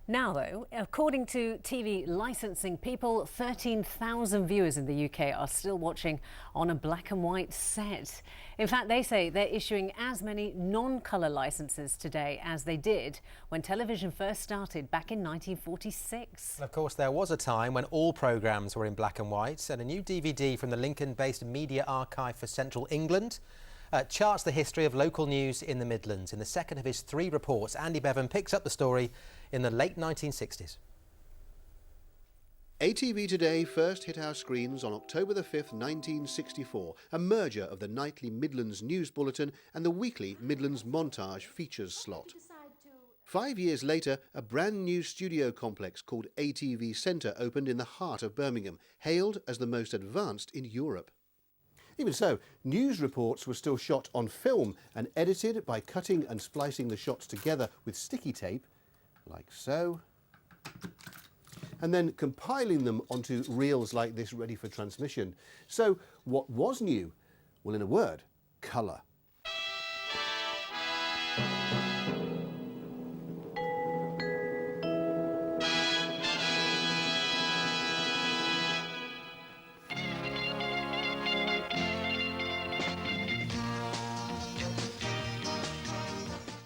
Now, though, according to TV licensing people, 13,000 viewers in the UK are still watching on a black and white set. In fact, they say they're issuing as many non-colour licences today as they did when television first started back in 1946. Of course, there was a time when all programmes were in black and white, and a new DVD from the Lincoln-based Media Archive for Central England charts the history of local news in the Midlands. In the second of his 3 reports, Andy Bevan picks up the story in the late 1960s. ATV Today first hit our screens on October the 5th, 1964, a merger of the nightly Midlands News Bulletin and the weekly Midlands Montage features slot. 5 years later, a brand new studio complex called ATV Centre opened in the heart of Birmingham, hailed as the most advanced in Europe. Even so, news reports were still shot on film and edited by cutting and splicing the shots together with sticky tape, like so, and then compiling them onto reels like this ready for transmission. So what was new? Well, in a word, colour.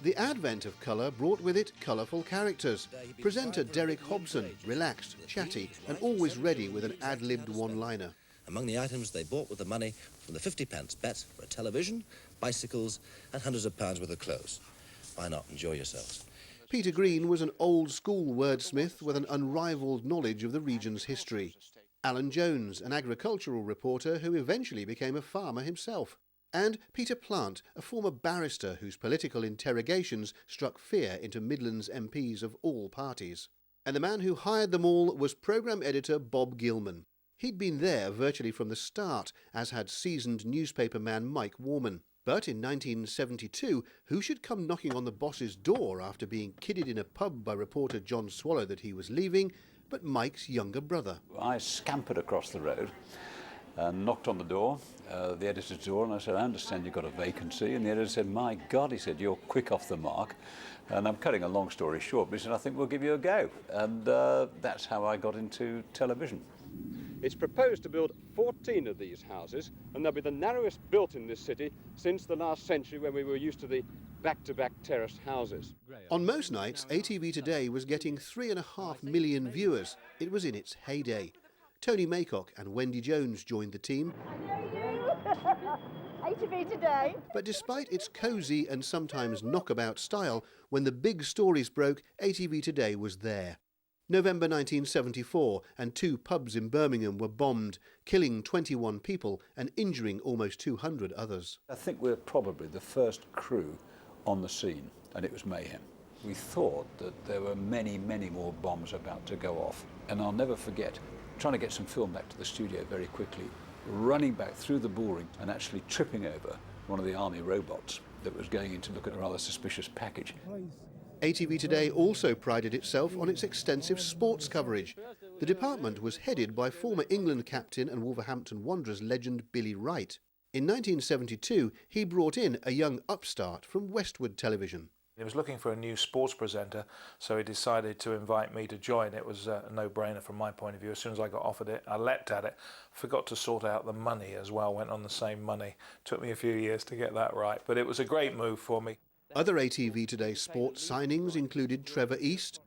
The advent of colour brought with it colourful characters. Presenter Derek Hobson, relaxed, chatty and always ready with an ad-libbed one-liner. Among the items they bought with the money from the 50p bet were a television, bicycles and hundreds of pounds worth of clothes. Why not enjoy yourselves? Peter Green was an old-school wordsmith with an unrivalled knowledge of the region's history. Alan Jones, an agricultural reporter who eventually became a farmer himself. And Peter Plant, a former barrister whose political interrogations struck fear into Midlands MPs of all parties. And the man who hired them all was programme editor Bob Gilman. He'd been there virtually from the start, as had seasoned newspaperman Mike Warman. But in 1972, who should come knocking on the boss's door after being kidded in a pub by reporter John Swallow that he was leaving, but Mike's younger brother? I scampered across the road and knocked on the door, the editor's door, and I said, I understand you've got a vacancy. And the editor said, my God, he said, you're quick off the mark. And I'm cutting a long story short, but he said, I think we'll give you a go. And that's how I got into television. It's proposed to build 14 of these houses, and they'll be the narrowest built in this city since the last century, when we were used to the back-to-back terraced houses. On most nights, ATV Today was getting 3.5 million viewers. It was in its heyday. Tony Maycock and Wendy Jones joined the team. ATV Today. But despite its cosy and sometimes knockabout style, when the big stories broke, ATV Today was there. November 1974, and 2 pubs in Birmingham were bombed, killing 21 people and injuring almost 200 others. I think we're probably the first crew on the scene, and it was mayhem. We thought that there were many, many more bombs about to go off. And I'll never forget trying to get some film back to the studio very quickly, running back through the bullring and actually tripping over one of the army robots that was going in to look at a rather suspicious package. ATV Today also prided itself on its extensive sports coverage. The department was headed by former England captain and Wolverhampton Wanderers legend Billy Wright. In 1972, he brought in a young upstart from Westwood Television. He was looking for a new sports presenter, so he decided to invite me to join. It was a no-brainer from my point of view. As soon as I got offered it, I leapt at it. Forgot to sort out the money as well, went on the same money. Took me a few years to get that right, but it was a great move for me. Other ATV Today sports signings included Trevor East,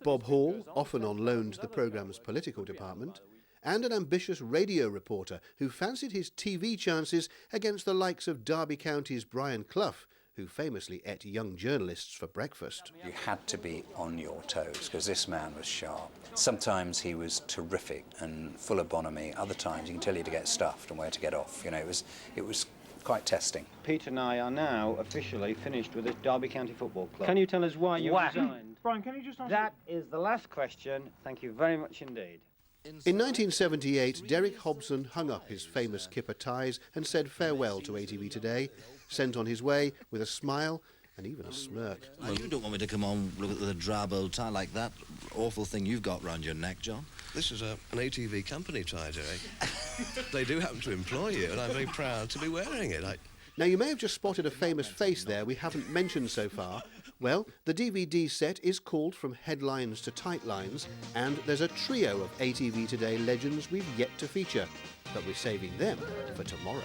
Bob Hall, often on loan to the programme's political department, and an ambitious radio reporter who fancied his TV chances against the likes of Derby County's Brian Clough, who famously ate young journalists for breakfast. You had to be on your toes, because this man was sharp. Sometimes he was terrific and full of bonhomie. Other times you can tell you to get stuffed and where to get off. You know, it was quite testing. Peter and I are now officially finished with this Derby County Football Club. Can you tell us why you resigned? Brian, can you just answer? That is the last question. Thank you very much indeed. In 1978, Derek Hobson hung up his famous kipper ties and said farewell to ATV Today, sent on his way with a smile and even a smirk. You don't want me to come on with a drab old tie like that awful thing you've got round your neck, John? This is an ATV company tie, Derek. They do happen to employ you, and I'm very proud to be wearing it. Now, you may have just spotted a famous face there we haven't mentioned so far. Well, the DVD set is called From Headlines to Tightlines, and there's a trio of ATV Today legends we've yet to feature, but we're saving them for tomorrow.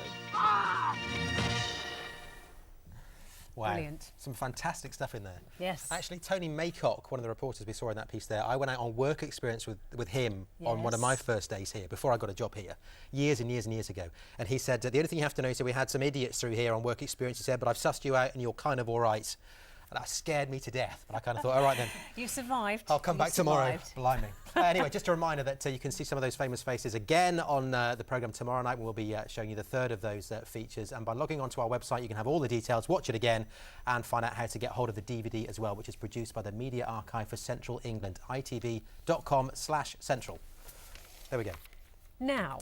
Wow. Brilliant. Some fantastic stuff in there. Yes. Actually, Tony Maycock, one of the reporters we saw in that piece there, I went out on work experience with him on one of my first days here, before I got a job here, years and years and years ago. And he said, the only thing you have to know is that we had some idiots through here on work experience. He said, but I've sussed you out and you're kind of all right. And that scared me to death. But I kind of thought, all right then. You survived. I'll come back tomorrow. Blimey. Anyway, just a reminder that you can see some of those famous faces again on the programme tomorrow night, when we'll be showing you the third of those features. And by logging onto our website, you can have all the details, watch it again, and find out how to get hold of the DVD as well, which is produced by the Media Archive for Central England, itv.com/central. There we go. Now,